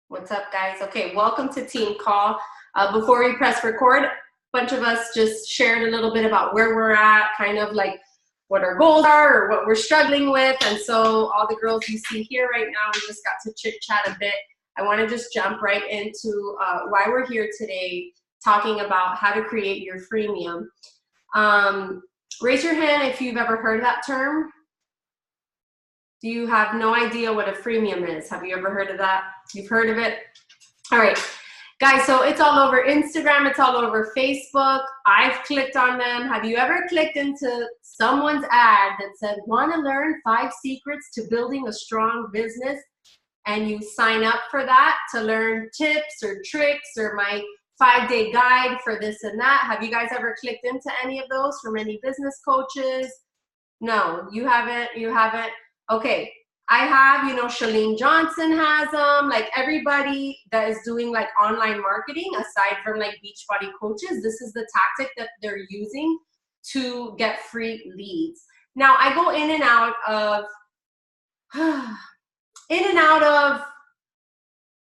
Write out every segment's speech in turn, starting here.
What's up, guys? Okay, welcome to Team Call. Before we press record, a bunch of us just shared a little bit about where we're at, kind of like what our goals are or what we're struggling with. And so all the girls you see here right now, we just got to chit chat a bit. I want to just jump right into why we're here today, talking about how to create your freemium. Raise your hand if you've ever heard that term. Do you have no idea what a freemium is? Have you ever heard of that? You've heard of it? All right, guys, so it's all over Instagram. It's all over Facebook. I've clicked on them. Have you ever clicked into someone's ad that said, want to learn 5 secrets to building a strong business? And you sign up for that to learn tips or tricks or my 5-day guide for this and that. Have you guys ever clicked into any of those from any business coaches? No, you haven't, you haven't. Okay, I have, you know, Chalene Johnson has them, like everybody that is doing like online marketing, aside from like Beachbody coaches, this is the tactic that they're using to get free leads. Now I go in and out of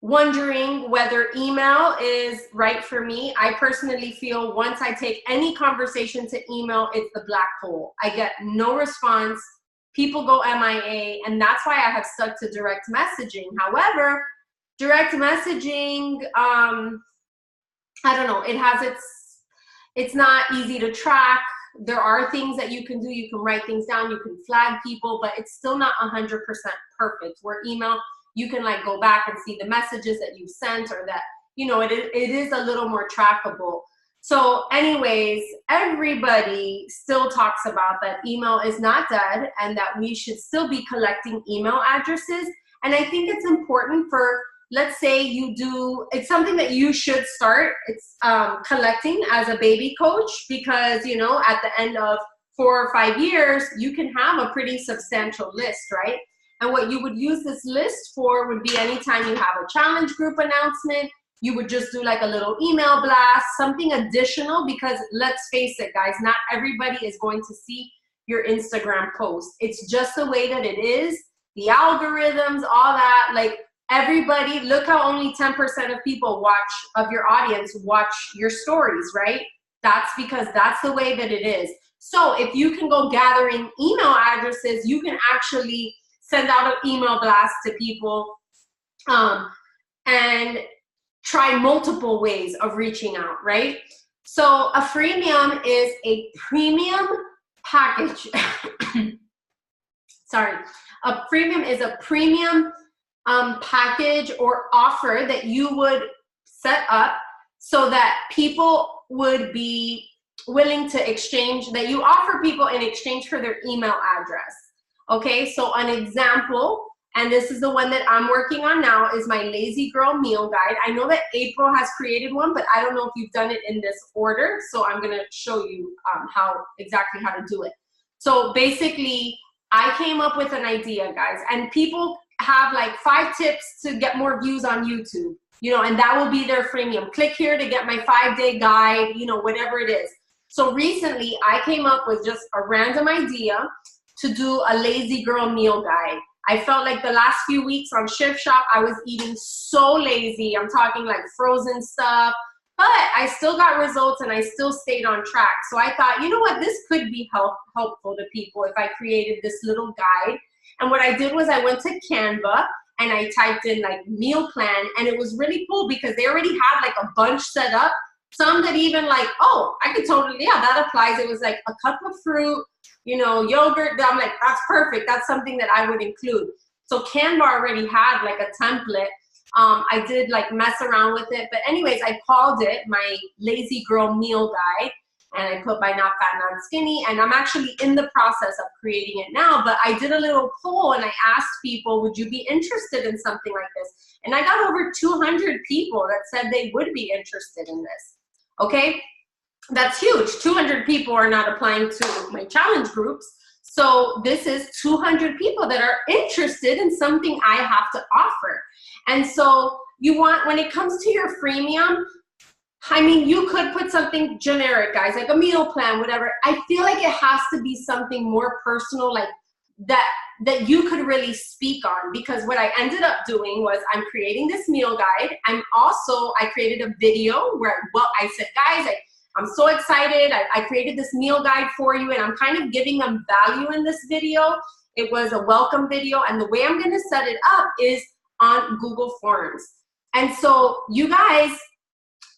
wondering whether email is right for me. I personally feel once I take any conversation to email, it's the black hole. I get no response. People go MIA, and that's why I have stuck to direct messaging. However, direct messaging, I don't know, it has it's not easy to track. There are things that you can do. You can write things down, you can flag people, but it's still not 100% perfect. Where email, you can like go back and see the messages that you've sent, or that, you know, it is a little more trackable. So anyways, everybody still talks about that email is not dead and that we should still be collecting email addresses. And I think it's important for, let's say you do, it's something that you should start, it's collecting as a baby coach, because, you know, at the end of 4 or 5 years, you can have a pretty substantial list, right? And what you would use this list for would be anytime you have a challenge group announcement, you would just do like a little email blast, something additional, because let's face it, guys, not everybody is going to see your Instagram post. It's just the way that it is. The algorithms, all that, like everybody, look how only 10% of people of your audience watch your stories, right? That's because that's the way that it is. So if you can go gathering email addresses, you can actually send out an email blast to people and try multiple ways of reaching out, right? So a freemium is a premium package. Sorry. A freemium is a premium package or offer that you would set up so that people would be willing to exchange, that you offer people in exchange for their email address. Okay, so an example, and this is the one that I'm working on now, is my Lazy Girl Meal Guide. I know that April has created one, but I don't know if you've done it in this order, so I'm gonna show you exactly how to do it. So basically, I came up with an idea, guys, and people have like 5 tips to get more views on YouTube, you know, and that will be their freemium. Click here to get my 5-day guide, you know, whatever it is. So recently, I came up with just a random idea to do a Lazy Girl Meal Guide. I felt like the last few weeks on Shift Shop, I was eating so lazy. I'm talking like frozen stuff, but I still got results and I still stayed on track. So I thought, you know what, this could be helpful to people if I created this little guide. And what I did was I went to Canva and I typed in like meal plan, and it was really cool because they already had like a bunch set up. Some that even like, oh, I could totally, yeah, that applies. It was like a cup of fruit, you know, yogurt. I'm like, that's perfect. That's something that I would include. So Canva already had like a template. I did like mess around with it. But anyways, I called it my Lazy Girl Meal Guide, and I put my Not Fat, Not Skinny, and I'm actually in the process of creating it now. But I did a little poll and I asked people, would you be interested in something like this? And I got over 200 people that said they would be interested in this. Okay, that's huge. 200 people are not applying to my challenge groups. So this is 200 people that are interested in something I have to offer. And so you want, when it comes to your freemium, I mean, you could put something generic, guys, like a meal plan, whatever. I feel like it has to be something more personal, like that that you could really speak on. Because what I ended up doing was I'm creating this meal guide. I created a video where, well, I said, guys, I'm so excited. I created this meal guide for you, and I'm kind of giving them value in this video. It was a welcome video, and the way I'm gonna set it up is on Google Forms. And so you guys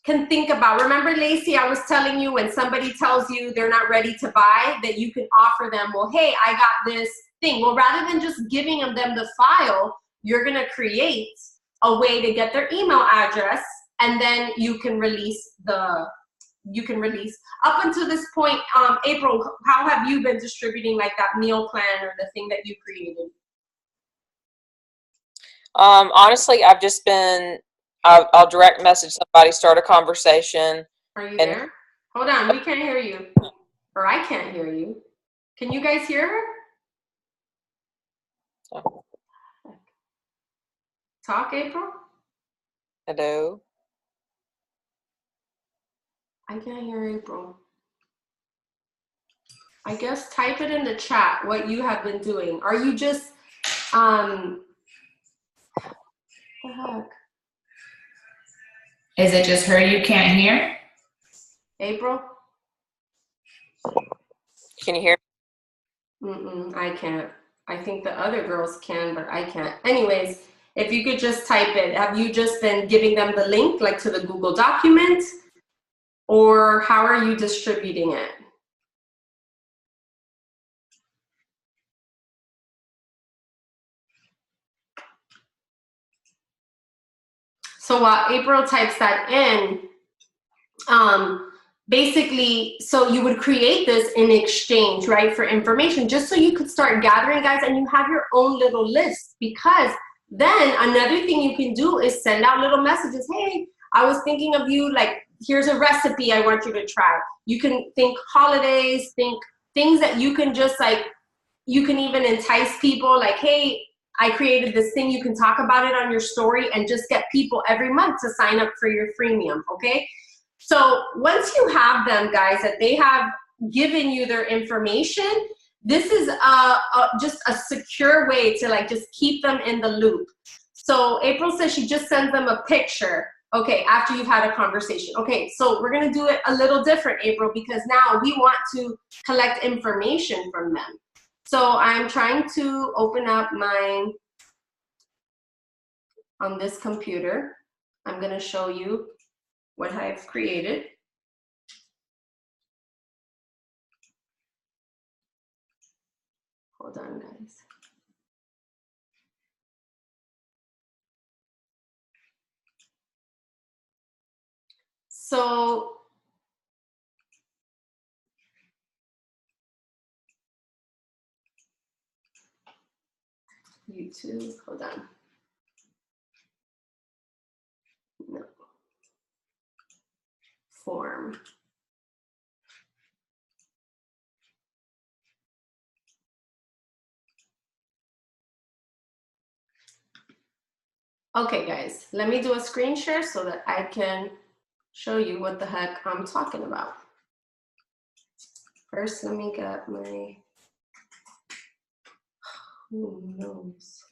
can think about, remember Lacey, I was telling you when somebody tells you they're not ready to buy, that you can offer them, well, hey, I got this thing. Well, rather than just giving them the file, you're gonna create a way to get their email address, and then you can release up until this point. April, how have you been distributing like that meal plan or the thing that you created? Honestly, I've just been, I'll direct message somebody, start a conversation. Are you there? Hold on, we can't hear you. Or I can't hear you. Can you guys hear her? Oh. Talk, April? Hello? I can't hear April. I guess type it in the chat what you have been doing. Are you just, what the heck? Is it just her you can't hear? April? Can you hear me? I can't. I think the other girls can, but I can't. Anyways, if you could just type it, have you just been giving them the link like to the Google document? Or how are you distributing it? So while April types that in, basically, so you would create this in exchange, right, for information, just so you could start gathering, guys, and you have your own little list. Because then another thing you can do is send out little messages. Hey, I was thinking of you, like, here's a recipe I want you to try. You can think holidays, think things that you can just like, you can even entice people like, hey, I created this thing, you can talk about it on your story and just get people every month to sign up for your freemium, okay? So once you have them, guys, that they have given you their information, this is just a secure way to like just keep them in the loop. So April says she just sends them a picture, okay, after you've had a conversation. Okay, so we're gonna do it a little different, April, because now we want to collect information from them. So I'm trying to open up mine on this computer. I'm gonna show you what I've created. Hold on, guys. So YouTube, hold on. No. Form. Okay, guys, let me do a screen share so that I can show you what the heck I'm talking about. First, let me get my, who knows?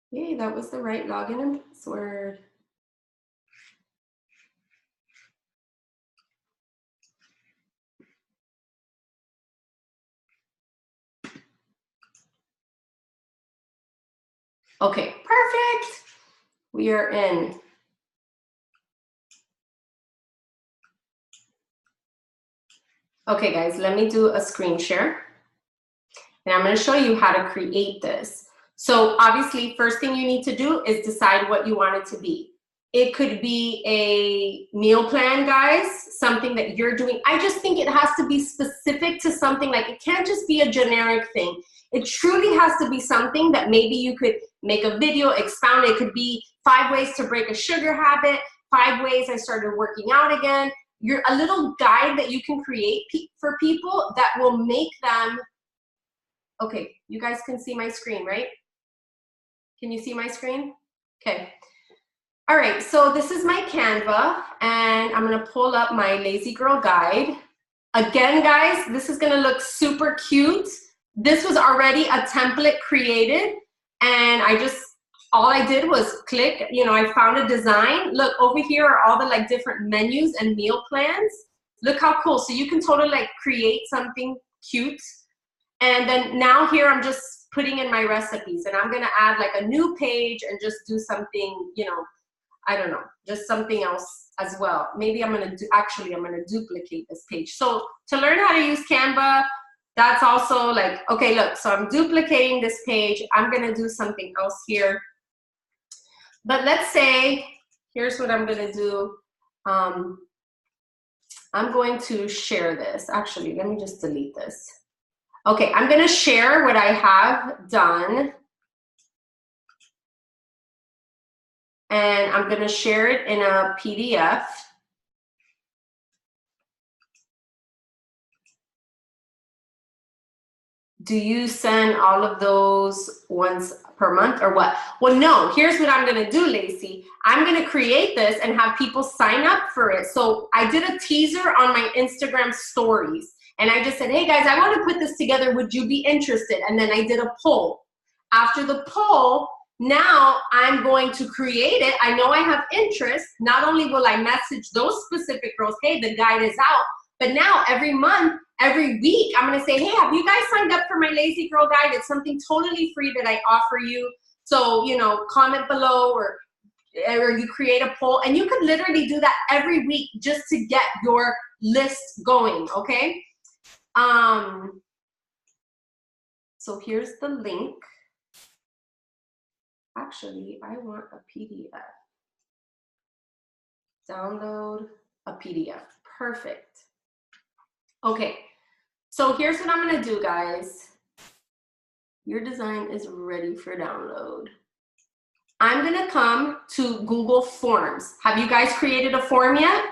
Yay, that was the right login and password. Okay, perfect. We are in. Okay, guys, let me do a screen share. And I'm going to show you how to create this. So obviously, first thing you need to do is decide what you want it to be. It could be a meal plan, guys, something that you're doing. I just think it has to be specific to something. Like, it can't just be a generic thing. It truly has to be something that maybe you could make a video, expound. It could be 5 ways to break a sugar habit, 5 ways I started working out again. You're a little guide that you can create for people that will make them. Okay, you guys can see my screen, right? Can you see my screen? Okay. All right, so this is my Canva, and I'm gonna pull up my Lazy Girl Guide. Again, guys, this is gonna look super cute. This was already a template created, and all I did was click, you know, I found a design. Look, over here are all the like different menus and meal plans. Look how cool. So you can totally like create something cute. And then now here I'm just putting in my recipes, and I'm gonna add like a new page and just do something, you know, I don't know, just something else as well. Maybe I'm gonna duplicate this page. So to learn how to use Canva, that's also like, okay, look, so I'm duplicating this page. I'm gonna do something else here. But let's say, here's what I'm gonna do. I'm going to share this. Actually, let me just delete this. Okay, I'm gonna share what I have done. And I'm gonna share it in a PDF. Do you send all of those once per month or what? Well, no, here's what I'm gonna do, Lacey. I'm gonna create this and have people sign up for it. So I did a teaser on my Instagram stories, and I just said, hey guys, I wanna put this together, would you be interested? And then I did a poll. After the poll, now I'm going to create it. I know I have interest. Not only will I message those specific girls, hey, the guide is out, but now every month, every week, I'm gonna say, hey, have you guys signed up for my Lazy Girl Guide? It's something totally free that I offer you. So, you know, comment below or you create a poll, and you could literally do that every week just to get your list going, okay? So here's the link. Actually, I want a PDF. Download a PDF. Perfect. Okay, so here's what I'm gonna do, guys. Your design is ready for download. I'm gonna come to Google Forms. Have you guys created a form yet?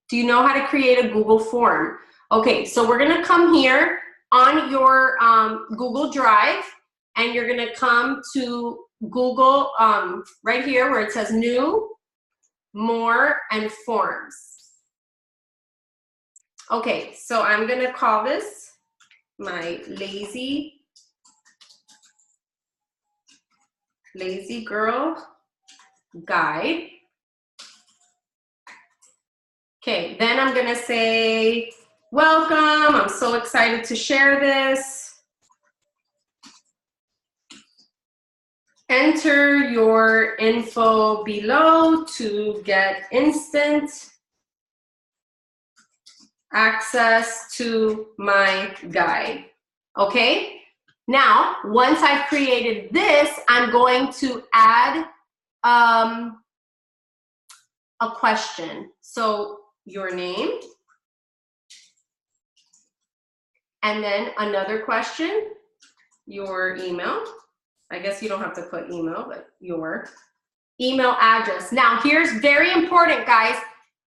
Do you know how to create a Google form? Okay, so we're gonna come here on your Google Drive, and you're gonna come to Google right here where it says New, More, and Forms. Okay, so I'm gonna call this my Lazy Girl Guide. Okay, then I'm gonna say, welcome, I'm so excited to share this. Enter your info below to get instant access to my guide, okay? Now, once I've created this, I'm going to add a question. So your name, and then another question, your email. I guess you don't have to put email, but your email address. Now, here's very important, guys.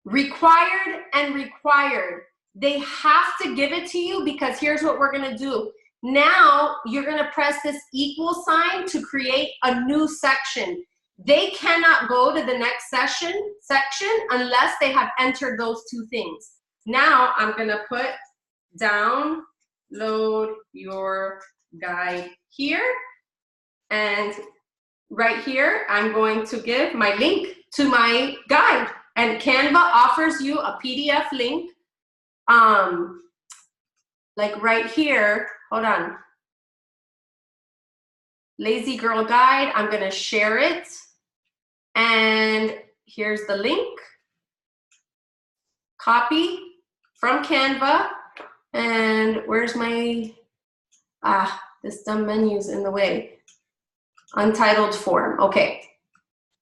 Required and required. They have to give it to you, because here's what we're gonna do. Now, you're gonna press this equal sign to create a new section. They cannot go to the next section unless they have entered those two things. Now, I'm gonna put download your guide here. And right here, I'm going to give my link to my guide. And Canva offers you a PDF link. Like right here, hold on. Lazy Girl Guide, I'm gonna share it. And here's the link. Copy from Canva. And where's my, this dumb menu's in the way. Untitled form, okay.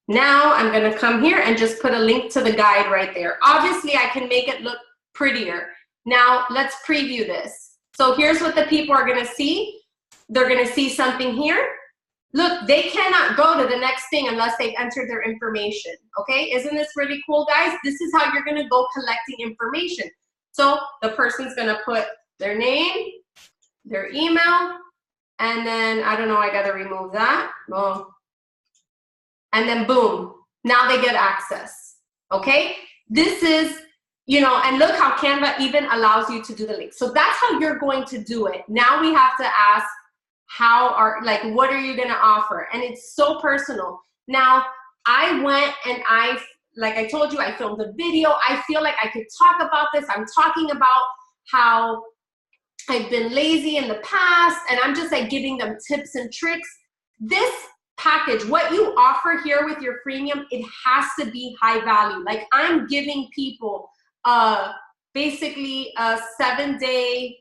Now I'm gonna come here and just put a link to the guide right there. Obviously I can make it look prettier. Now let's preview this. So here's what the people are gonna see. They're gonna see something here. Look, they cannot go to the next thing unless they've entered their information, okay? Isn't this really cool, guys? This is how you're gonna go collecting information. So the person's gonna put their name, their email, and then, I don't know, I gotta remove that. Oh. And then boom, now they get access, okay? This is you know, and look how Canva even allows you to do the link. So that's how you're going to do it. Now we have to ask, what are you going to offer? And it's so personal. Now, I went and like I told you, I filmed a video. I feel like I could talk about this. I'm talking about how I've been lazy in the past, and I'm just like giving them tips and tricks. This package, what you offer here with your freemium, it has to be high value. Like I'm giving people basically a 7-day,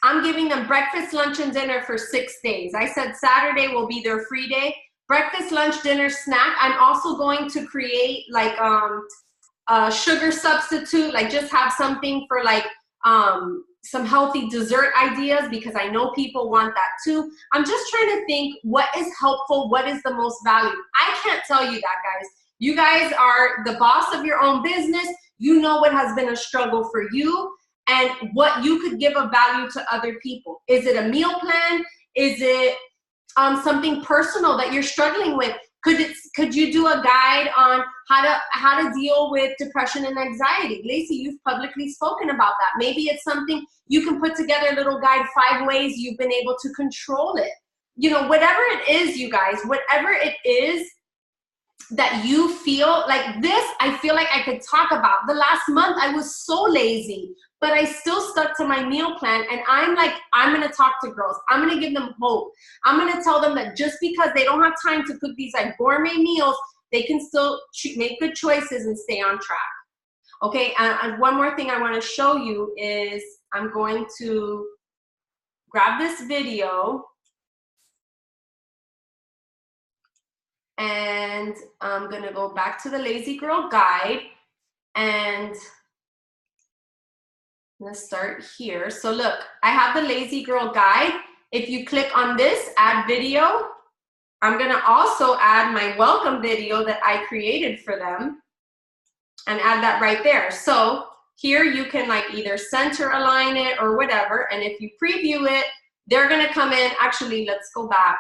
I'm giving them breakfast, lunch, and dinner for 6 days. I said Saturday will be their free day. Breakfast, lunch, dinner, snack. I'm also going to create like a sugar substitute, like just have something for like some healthy dessert ideas, because I know people want that too. I'm just trying to think what is helpful, what is the most value. I can't tell you that, guys. You guys are the boss of your own business. You know what has been a struggle for you and what you could give of value to other people. Is it a meal plan? Is it something personal that you're struggling with? Could you do a guide on how to deal with depression and anxiety? Lacey, you've publicly spoken about that. Maybe it's something you can put together, a little guide, 5 ways you've been able to control it. You know, whatever it is, you guys, whatever it is that you feel like this, I feel like I could talk about. The last month I was so lazy, but I still stuck to my meal plan, and I'm like, I'm gonna talk to girls. I'm gonna give them hope. I'm gonna tell them that just because they don't have time to cook these like gourmet meals, they can still make good choices and stay on track. Okay, and one more thing I wanna show you is I'm going to grab this video and I'm gonna go back to the Lazy Girl Guide, and I'm gonna start here. So look, I have the Lazy Girl Guide. If you click on this, add video, I'm gonna also add my welcome video that I created for them and add that right there. So here you can like either center align it or whatever, and if you preview it, they're gonna come in. Actually, let's go back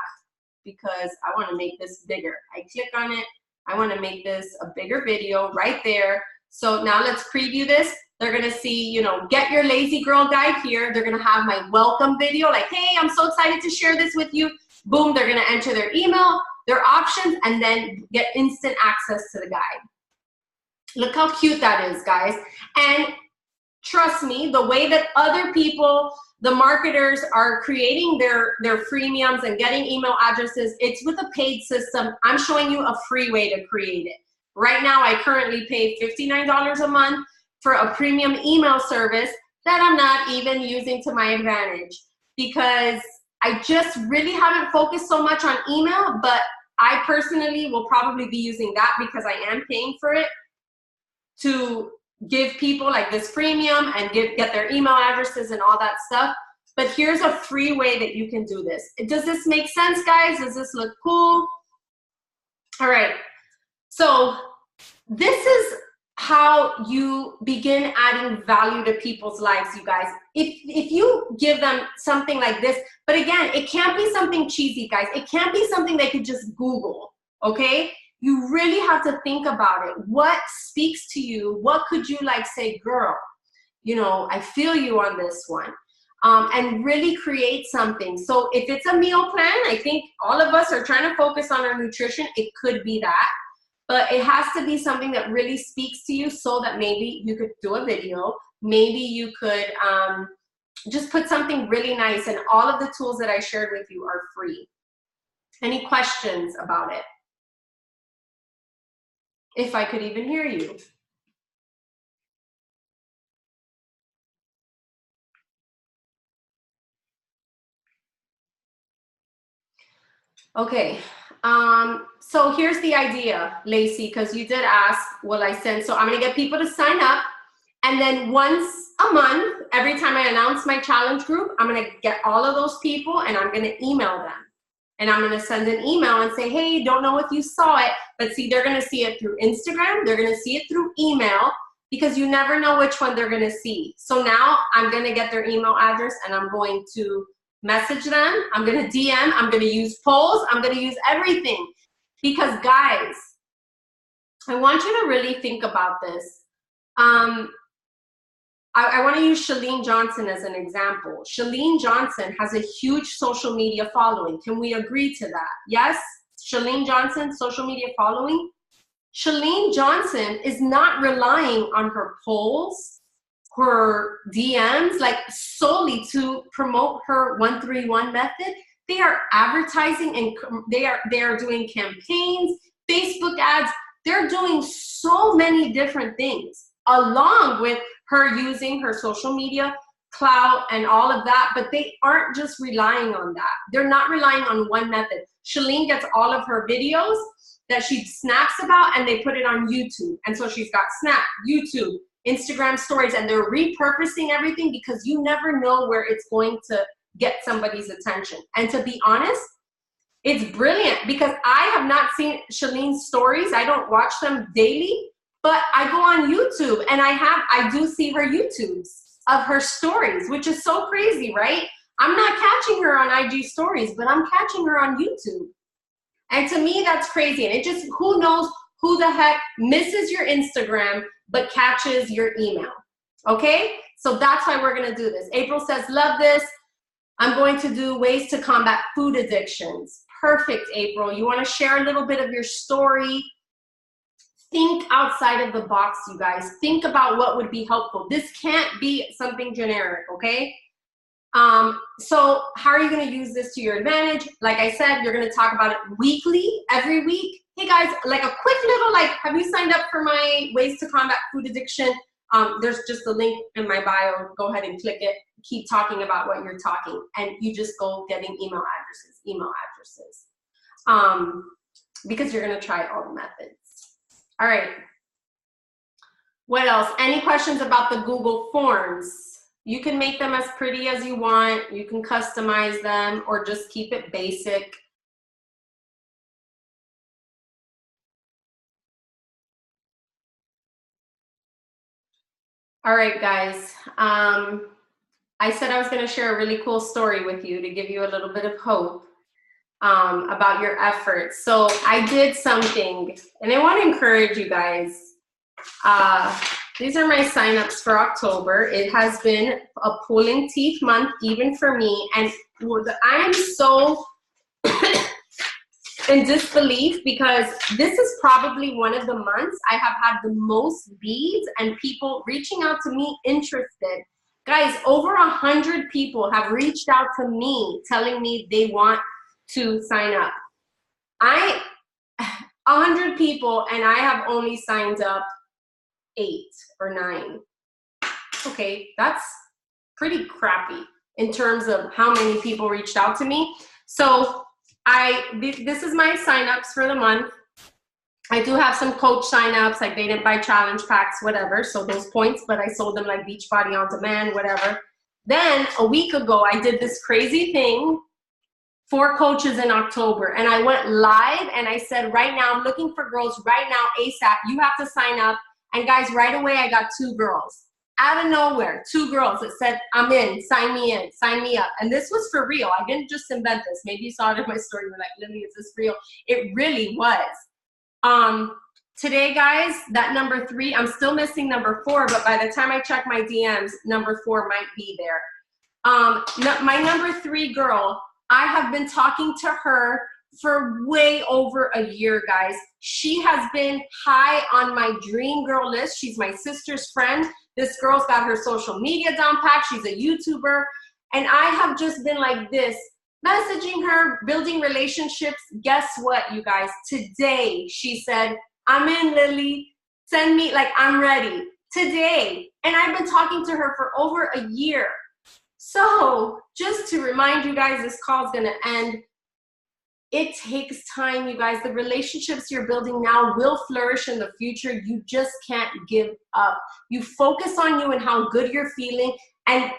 because I wanna make this bigger. I click on it, I wanna make this a bigger video right there. So now let's preview this. They're gonna see, you know, get your Lazy Girl Guide here. They're gonna have my welcome video, like, hey, I'm so excited to share this with you. Boom, they're gonna enter their email, their options, and then get instant access to the guide. Look how cute that is, guys. And trust me, the way that other people, the marketers, are creating their freemiums and getting email addresses, it's with a paid system. I'm showing you a free way to create it. Right now, I currently pay $59 a month for a premium email service that I'm not even using to my advantage, because I just really haven't focused so much on email, but I personally will probably be using that because I am paying for it to give people like this freemium and get their email addresses and all that stuff. But here's a free way that you can do this. Does this make sense, guys? Does this look cool? All right, so this is how you begin adding value to people's lives, you guys. If you give them something like this, but again, it can't be something cheesy, guys. It can't be something they could just Google, okay? You really have to think about it. What speaks to you? What could you like say, girl, you know, I feel you on this one. And really create something. So if it's a meal plan, I think all of us are trying to focus on our nutrition. It could be that. But it has to be something that really speaks to you, so that maybe you could do a video. Maybe you could just put something really nice, and all of the tools that I shared with you are free. Any questions about it? If I could even hear you. Okay. So here's the idea, Lacey, because you did ask, will I send? So I'm gonna get people to sign up, and then once a month, every time I announce my challenge group, I'm gonna get all of those people and I'm gonna email them. And I'm gonna send an email and say, hey, don't know if you saw it, but see, they're gonna see it through Instagram, they're gonna see it through email, because you never know which one they're gonna see. So now I'm gonna get their email address and I'm going to message them, I'm gonna DM, I'm gonna use polls, I'm gonna use everything. Because guys, I want you to really think about this. I want to use Chalene Johnson as an example. Chalene Johnson has a huge social media following. Can we agree to that? Yes? Chalene Johnson, social media following. Chalene Johnson is not relying on her polls, her DMs, like solely to promote her 131 method. They are advertising and they are doing campaigns, Facebook ads. They're doing so many different things along with her using her social media clout and all of that, but they aren't just relying on that. They're not relying on one method. Chalene gets all of her videos that she snaps about and they put it on YouTube. And so she's got Snap, YouTube, Instagram stories, and they're repurposing everything because you never know where it's going to get somebody's attention. And to be honest, it's brilliant because I have not seen Chalene's stories. I don't watch them daily, but I go on YouTube and I do see her YouTubes of her stories, which is so crazy, right? I'm not catching her on IG stories, but I'm catching her on YouTube. And to me, that's crazy. And it just, who knows who the heck misses your Instagram, but catches your email. Okay? So that's why we're going to do this. April says, love this. I'm going to do ways to combat food addictions. Perfect, April. You want to share a little bit of your story? Think outside of the box, you guys. Think about what would be helpful. This can't be something generic, okay? So how are you going to use this to your advantage? Like I said, you're going to talk about it weekly, every week. Hey guys, like a quick little, have you signed up for my ways to combat food addiction? There's just a link in my bio. Go ahead and click it. Keep talking about what you're talking. And you just go getting email addresses. Because you're going to try all the methods. All right. What else? Any questions about the Google Forms? You can make them as pretty as you want. You can customize them or just keep it basic. All right, guys. I said I was going to share a really cool story with you to give you a little bit of hope about your efforts. So I did something, and I want to encourage you guys. These are my signups for October. It has been a pulling teeth month, even for me. And I am so in disbelief because this is probably one of the months I have had the most beads and people reaching out to me interested. Guys, over 100 people have reached out to me telling me they want to sign up. 100 people, and I have only signed up 8 or 9. Okay, that's pretty crappy in terms of how many people reached out to me. So this is my signups for the month. I do have some coach signups, like they didn't buy challenge packs, whatever. So those points, but I sold them like Beachbody on demand, whatever. Then a week ago, I did this crazy thing for coaches in October. And I went live and I said, right now, I'm looking for girls right now, ASAP. You have to sign up. And guys, right away, I got 2 girls. Out of nowhere, 2 girls that said, I'm in, sign me up. And this was for real. I didn't just invent this. Maybe you saw it in my story. You're like, Lily, is this real? It really was. Today, guys, that number 3, I'm still missing number 4, but by the time I check my DMs, number 4 might be there. My number 3 girl, I have been talking to her for way over a year, guys. She has been high on my dream girl list. She's my sister's friend. This girl's got her social media down pat. She's a YouTuber. And I have just been like this, messaging her, building relationships. Guess what, you guys? Today, she said, I'm in, Lily. Send me, I'm ready. Today. And I've been talking to her for over a year. So just to remind you guys, this call is going to end. It takes time, you guys. The relationships you're building now will flourish in the future. You just can't give up. You focus on you and how good you're feeling and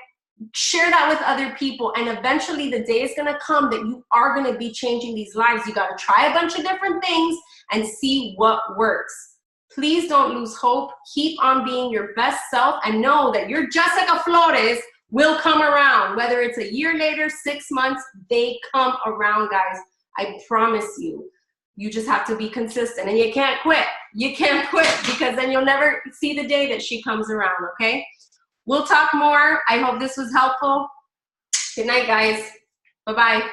share that with other people. And eventually the day is going to come that you are going to be changing these lives. You got to try a bunch of different things and see what works. Please don't lose hope. Keep on being your best self and know that your Jessica Flores will come around. Whether it's a year later, 6 months, they come around, guys. I promise you. You just have to be consistent and you can't quit. You can't quit, because then you'll never see the day that she comes around, okay? We'll talk more. I hope this was helpful. Good night, guys. Bye-bye.